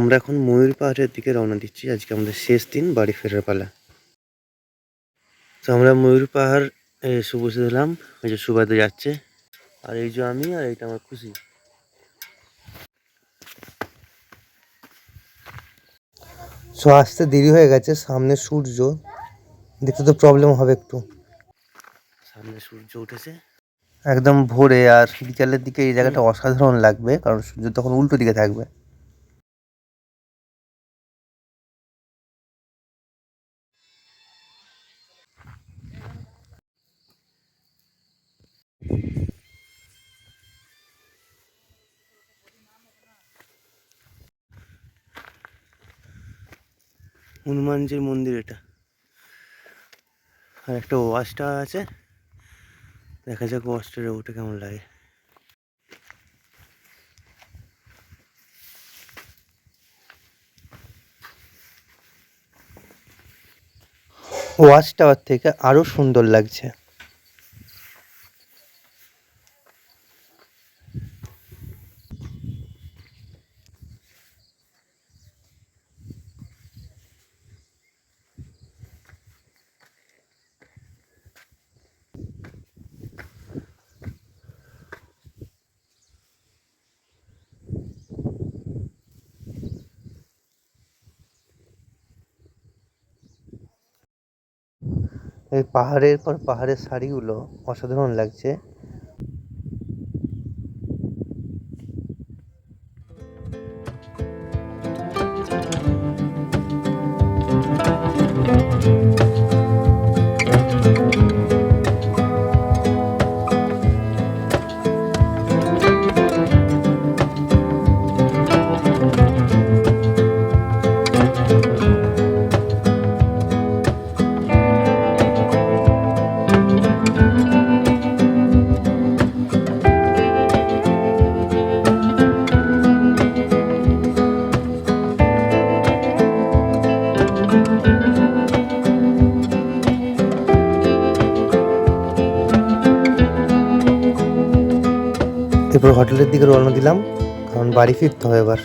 আমরা এখন ময়ূর পাহাড়ের দিকে রওনা দিচ্ছি। আজকে আমাদের শেষ দিন, বাড়ি ফেরার পালা। তো আমরা ময়ূর পাহাড় এসে বসে দিলাম। এই যে সুবাদে যাচ্ছে, আর এই যে আমি, আর এইটা আমার খুশি। সো আসতে দেরি হয়ে গেছে, সামনে সূর্য দেখতে তো প্রবলেম হবে একটু। সামনে সূর্য উঠেছে একদম ভোরে, আর বিকালের দিকে এই জায়গাটা অসাধারণ লাগবে, কারণ সূর্য তখন উল্টো দিকে থাকবে। হনুমানজির মন্দির এটা, আর একটা ওয়াচ টাওয়ার আছে। দেখা যাক ওয়াচ টাওয়ারে উঠে কেমন লাগে। ওয়াচ টাওয়ার থেকে আরো সুন্দর লাগছে। এই পাহাড়ের পর পাহাড়ের সারিগুলো অসাধারণ লাগছে। এরপর হোটেলের দিকে রওনা দিলাম, কারণ বাড়ি ফিরতে হবে এবার।